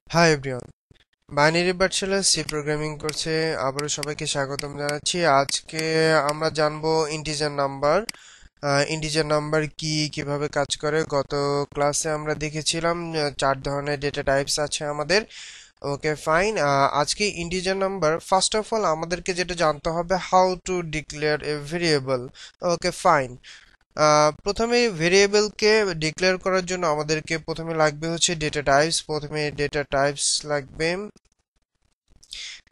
High everyone, binary bachelor C programming করছে। আবারও সবাইকে স্বাগতম জানাচ্ছি। আজকে আমরা জানবো ইন্টিজার নাম্বার। ইন্টিজার নাম্বার কি, কিভাবে কাজ করে। গত ক্লাসে আমরা দেখেছিলাম চার ধরনের ডেটা টাইপস আছে আমাদের। Okay fine. আজকে integer number, first of all আমাদেরকে যেটা জানতে হবে, how to declare a variable. Okay fine. প্রথমে ভেরিয়েবলকে ডিক্লেয়ার করার জন্য আমাদেরকে প্রথমে লাগবে হচ্ছে ডেটা টাইপস। প্রথমে ডেটা টাইপস লাগবে,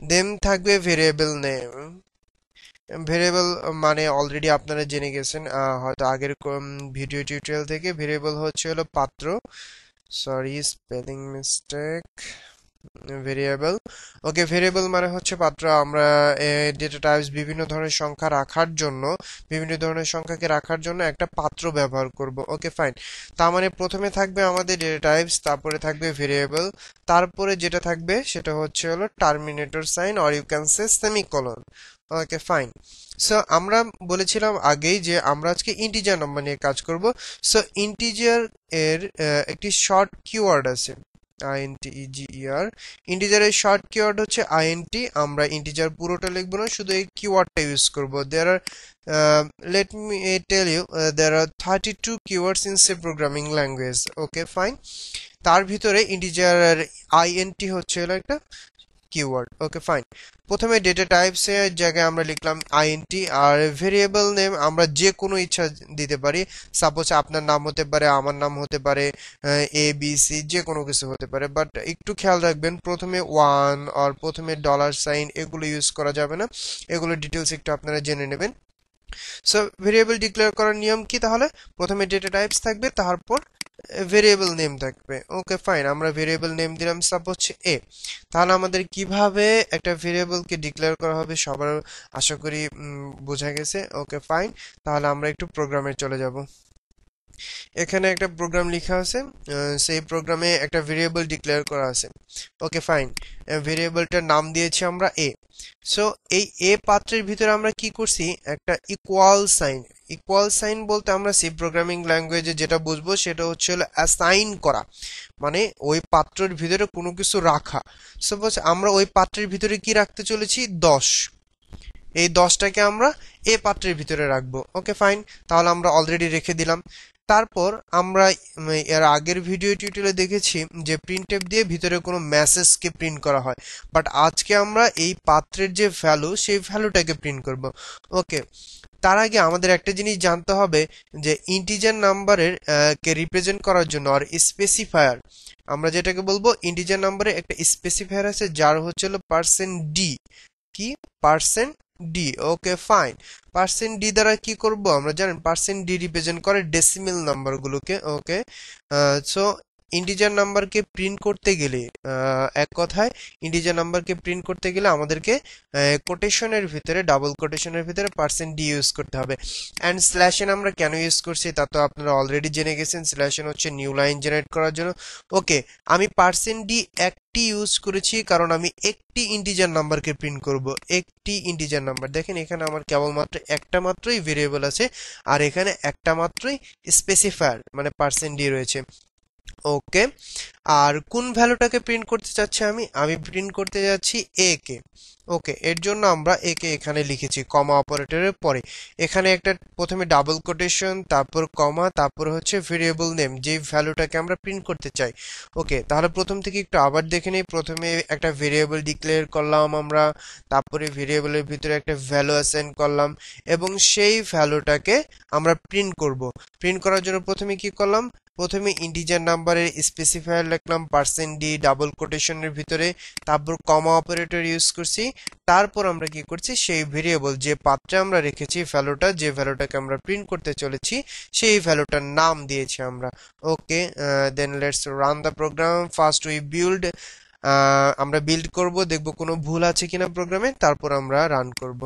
দেন থাকবে ভেরিয়েবল নেম। ভেরিয়েবল মানে অলরেডি আপনারা জেনে গেছেন হয়তো আগের ভিডিও টিউটোরিয়াল থেকে। ভেরিয়েবল হচ্ছে হলো পাত্র, সরি স্পেলিং মিস্টেক, ভেরিয়েবল। ওকে, ভেরিয়েবল মানে হচ্ছে পাত্র। আমরা ডেটা টাইপস বিভিন্ন ধরনের সংখ্যা রাখার জন্য, বিভিন্ন ধরনের সংখ্যাকে রাখার জন্য একটা পাত্র ব্যবহার করব। Okay fine. তার মানে প্রথমে থাকবে আমাদের ডেটা টাইপস, তারপরে থাকবে ভেরিয়েবল, তারপরে যেটা থাকবে সেটা হচ্ছে হলো terminator sign, or you can say semicolon. Okay fine. So আমরা বলেছিলাম আগেই যে আমরা আজকে ইন্টিজার নাম্বার নিয়ে কাজ করব। সো ইন্টিজার এর একটি শর্ট কিওয়ার্ড আছে, INTEGER। ইন্টিজারের শর্ট কিওয়ার্ড হচ্ছে INT। আমরা ইন্টিজার পুরোটা লিখবো না, শুধু এই কিওয়ার্ডটা ইউজ করব। দেয়ার আর let me tell you, there are 32 keywords in C programming language. Okay fine. তার ভিতরে ইন্টিজার INT হচ্ছে হলো একটা কিওয়ার্ড। ওকে ফাইন। প্রথমে ডেটা টাইপস এর জায়গায় আমরা লিখলাম আইএনটি, আর ভেরিয়েবল নেম আমরা যে কোনো ইচ্ছা দিতে পারি। সাপোজ আপনার নাম হতে পারে, আমার নাম হতে পারে, ABC, যে কোনো কিছু হতে পারে। বাট একটু খেয়াল রাখবেন, প্রথমে ওয়ান আর প্রথমে ডলার সাইন এগুলো ইউজ করা যাবে না। এগুলো ডিটেলস একটু আপনারা জেনে নেবেন। সো ভেরিয়েবল ডিক্লেয়ার করার নিয়ম কি তাহলে? প্রথমে ডেটা টাইপস থাকবে, তারপর ভেরিয়েবল নেম থাকবে। ওকে ফাইন। আমরা ভেরিয়েবল নেম দিলাম সাপোজ এ। তাহলে আমাদের কিভাবে একটা ভেরিয়েবলকে ডিক্লেয়ার করা হবে সবার আশা করি বোঝা গেছে। Okay fine. তাহলে আমরা একটু প্রোগ্রামে চলে যাব। এখানে একটা প্রোগ্রাম লেখা আছে, সেই প্রোগ্রামে একটা ভেরিয়েবল ডিক্লেয়ার করা আছে। Okay fine. ভেরিয়েবলটার নাম দিয়েছি আমরা এ। সো এই এ পাত্রের ভিতরে আমরা কি করছি, একটা ইকুয়াল সাইন। ইকুয়াল সাইন বলতে আমরা সি প্রোগ্রামিং ল্যাঙ্গুয়েজে যেটা বুঝবো সেটা হচ্ছে হলো অ্যাসাইন করা, মানে ওই পাত্রের ভিতরে কোনো কিছু রাখা। সাপোজ আমরা ওই পাত্রের ভিতরে কি রাখতে চলেছি, 10। এই 10টাকে আমরা এ পাত্রের ভিতরে রাখবো। Okay fine. তাহলে আমরা অলরেডি রেখে দিলাম। তারপর আমরা এর আগের ভিডিও টিউটোরিয়ালে দেখেছি যে প্রিন্টএফ দিয়ে ভিতরে কোনো মেসেজকে প্রিন্ট করা হয়। বাট আজকে আমরা এই পাত্রের যে ভ্যালু, সেই ভ্যালুটাকে প্রিন্ট করব। ওকে। তার আগে আমাদের একটা জিনিস জানতে হবে যে ইন্টিজার নাম্বারের কে রিপ্রেজেন্ট করার জন্য আর স্পেসিফায়ার, আমরা যেটাকে বলবো ইন্টিজার নাম্বারে একটা স্পেসিফায়ার আছে যার হচ্ছে হলো %d। কি? %d। Okay fine. %d দ্বারা কি করব আমরা জানেন, %d রিপ্রেজেন্ট করে ডেসিমেল নাম্বারগুলোকে। ওকে। সো ইন্টিজার নাম্বারকে প্রিন্ট করতে গেলে, এক কথায় ইন্টিজার নাম্বারকে প্রিন্ট করতে গেলে আমাদেরকে কোটেশনের ভিতরে, ডাবল কোটেশনের ভিতরে %d ইউজ করতে হবে। অ্যান্ড স্ল্যাশ এন আমরা কেন ইউজ করছি তা তো আপনারা অলরেডি জেনে গেছেন। স্ল্যাশ এন হচ্ছে নিউ লাইন জেনারেট করার জন্য। ওকে। আমি %d একটি ইউজ করেছি কারণ আমি একটি ইন্টিজার নাম্বারকে প্রিন্ট করব। একটি ইন্টিজার নাম্বার, দেখেন এখানে আমার কেবলমাত্র একটা মাত্রই ভেরিয়েবল আছে, আর এখানে একটা মাত্রই স্পেসিফায়ার মানে %d রয়েছে। ওকে। আর কোন ভ্যালুটাকে প্রিন্ট করতে চাচ্ছি আমি? আমি প্রিন্ট করতে যাচ্ছি এ কে। ওকে, এর জন্য আমরা এ কে এখানে লিখেছি কমা অপারেটরের পরে। এখানে একটা প্রথমে ডাবল কোটেশন, তারপর কমা, তারপর হচ্ছে ভেরিয়েবল নেম, যে ভ্যালুটাকে আমরা প্রিন্ট করতে চাই। ওকে, তাহলে প্রথম থেকে একটু আবার দেখে নিই। প্রথমে একটা ভেরিয়েবল ডিক্লেয়ার করলাম আমরা, তারপরে ভেরিয়েবলের ভিতরে একটা ভ্যালু অ্যাসাইন করলাম, এবং সেই ভ্যালুটাকে আমরা প্রিন্ট করব। প্রিন্ট করার জন্য প্রথমে কি করলাম, প্রথমে ইন্টিজার নাম্বারের স্পেসিফায়ার লিখলাম %d ডাবল কোটেশনের ভিতরে, তারপর কমা অপারেটর ইউজ করছি। তারপর আমরা কি করছি, সেই ভেরিয়েবল যে পাত্রে আমরা রেখেছি ভ্যালুটা, যে ভ্যালুটাকে আমরা প্রিন্ট করতে চলেছি, সেই ভ্যালুটার নাম দিয়েছি আমরা। Okay, then let's run the program. First we build, আমরা বিল্ড করব, দেখব কোনো ভুল আছে কিনা প্রোগ্রামে, তারপর আমরা রান করব।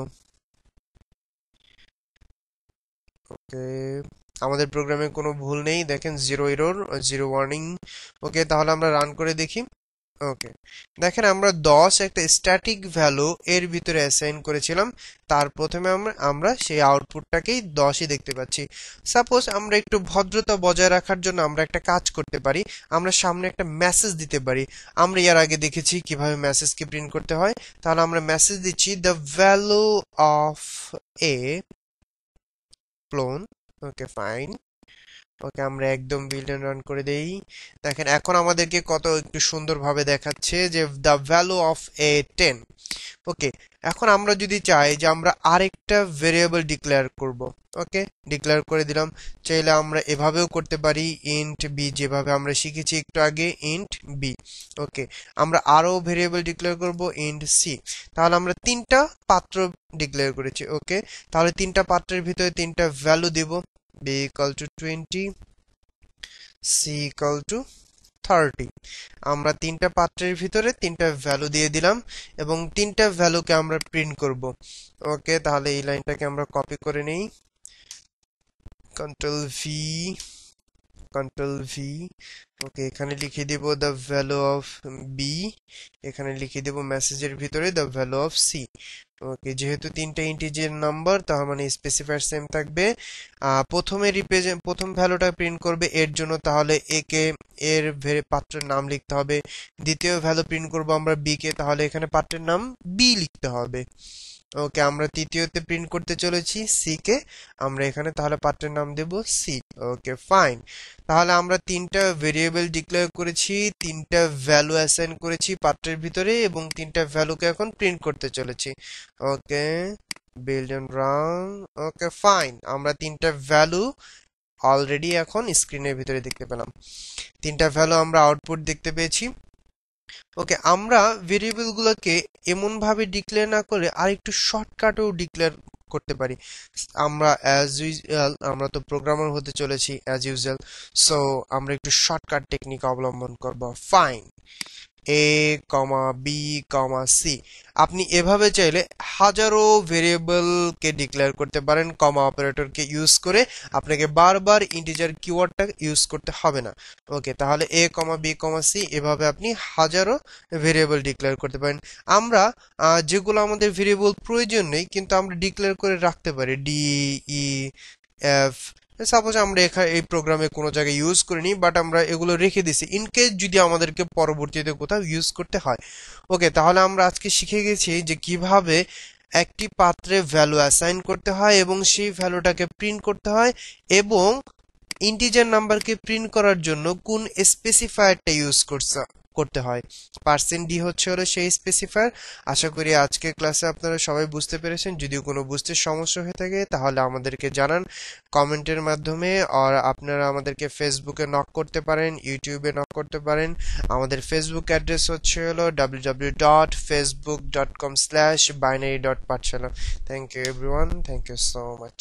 ওকে, আমাদের প্রোগ্রামে কোনো ভুল নেই, দেখেন জিরো এরর, জিরো ওয়ার্নিং। ওকে, তাহলে আমরা রান করে দেখি। ওকে, দেখেন আমরা 10 একটা স্ট্যাটিক ভ্যালু এর ভিতরে অ্যাসাইন করেছিলাম, তার প্রথমে আমরা সেই আউটপুটটাকেই 10ই দেখতে পাচ্ছি। সাপোজ আমরা একটু ভদ্রতা বজায় রাখার জন্য আমরা একটা কাজ করতে পারি, আমরা সামনে একটা মেসেজ দিতে পারি। আমরা এর আগে দেখেছি কিভাবে মেসেজকে প্রিন্ট করতে হয়। তাহলে আমরা মেসেজ দিচ্ছি the value of a clone. Okay fine. Okay, আমরা একদম বিল্ড এন্ড রান করে দেই। দেখেন এখন আমাদেরকে কত একটু সুন্দরভাবে দেখাচ্ছে যে দ্য ভ্যালু অফ এ 10। ওকে, এখন আমরা যদি চাই যে আমরা আরেকটা ভেরিয়েবল ডিক্লেয়ার করব, ওকে, ডিক্লেয়ার করে দিলাম। চাইলে আমরা এভাবেও করতে পারি, ইন্ট বি, যেভাবে আমরা শিখেছি একটু আগে, ইন্ট বি। ওকে, আমরা আরো ভেরিয়েবল ডিক্লেয়ার করব, ইন্ট সি। তাহলে আমরা তিনটা পাত্র ডিক্লেয়ার করেছি। ওকে, তাহলে তিনটা পাত্রের ভিতরে তিনটা ভ্যালু দিব। b equal to 20, c equal to 30। আমরা তিনটা পাত্রের ভিতরে তিনটা ভ্যালু দিয়ে দিলাম এবং তিনটা ভ্যালুকে আমরা প্রিন্ট করব। ওকে, তাহলে এই লাইনটাকে আমরা কপি করে নেই, কন্ট্রোল ভি, কন্ট্রোল ভি। ওকে, এখানে লিখে দিব দ্য ভ্যালু অফ বি, এখানে লিখে দিব মেসেজের ভিতরে দ্য ভ্যালু অফ সি। ওকে, যেহেতু তিনটা ইন্টিজার নাম্বার তার মানে স্পেসিফায়ার সেম থাকবে। প্রথম ভ্যালুটা প্রিন্ট করবে এর জন্য, তাহলে এ কে এর পাত্রের নাম লিখতে হবে। দ্বিতীয় ভ্যালু প্রিন্ট করব আমরা বি কে, তাহলে এখানে পাত্রের নাম বি লিখতে হবে। ওকে, আমরা তৃতীয়তে প্রিন্ট করতে চলেছি সি কে, আমরা এখানে তাহলে পাত্রের নাম দেব সি। Okay fine. তাহলে আমরা তিনটা ভেরিয়েবল ডিক্লেয়ার করেছি, তিনটা ভ্যালু অ্যাসাইন করেছি পাত্রের ভিতরে এবং তিনটা ভ্যালুকে এখন প্রিন্ট করতে চলেছি। Okay, build and run. Okay fine, আমরা তিনটা ভ্যালু অলরেডি এখন স্ক্রিনের ভিতরে দেখতে পেলাম। তিনটা ভ্যালু আমরা আউটপুট দেখতে পেয়েছি। ওকে, আমরা ভেরিয়েবল গুলোকে এমন ভাবে ডিক্লেয়ার না করে আরেকটু শর্টকাটেও ডিক্লেয়ার করতে পারি। আমরা অ্যাজ ইউজুয়াল, আমরা তো প্রোগ্রামার হতে চলেছি অ্যাজ ইউজুয়াল, সো আমরা একটু শর্টকাট টেকনিক অবলম্বন করব। ফাইন, এ কমা বি কমা সি। আপনি এভাবে চাইলে হাজারো ভেরিয়েবলকে ডিক্লেয়ার করতে পারেন কমা অপারেটরকে ইউজ করে, আপনাকে বারবার ইন্টিজার কিওয়ার্ডটা ইউজ করতে হবে না। ওকে, তাহলে এ কমা বি কমা সি, এভাবে আপনি হাজারো ভেরিয়েবল ডিক্লেয়ার করতে পারেন। আমরা যেগুলো আমাদের ভেরিয়েবল প্রয়োজন নেই কিন্তু আমরা ডিক্লেয়ার করে রাখতে পারি, ডি, ই, এফ। সাপোজ আমরা এখানে এই প্রোগ্রামে কোনো জায়গায় ইউজ করিনি, বাট আমরা এগুলো রেখে দিছি ইন কেস যদি আমাদেরকে পরবর্তীতে কোথাও ইউজ করতে হয়। ওকে, তাহলে আমরা আজকে শিখে গেছি যে কিভাবে একটি পাত্রে ভ্যালু অ্যাসাইন করতে হয় এবং সেই ভ্যালুটাকে প্রিন্ট করতে হয়, এবং ইন্টিজার নাম্বারকে প্রিন্ট করার জন্য কোন স্পেসিফায়ারটা ইউজ করতে হয়। %d হলো সেই স্পেসিফায়ার। আশা করি আজকের ক্লাসে আপনারা সবাই বুঝতে পেরেছেন। যদিও কোনো বুঝতে সমস্যা হয়ে থাকে তাহলে আমাদেরকে জানান কমেন্টের মাধ্যমে, আর আপনারা আমাদেরকে ফেসবুকে নক করতে পারেন, ইউটিউবে নক করতে পারেন। আমাদের ফেসবুক অ্যাড্রেস হলো www.facebook.com/binary.pathshala। Thank you everyone, thank you so much.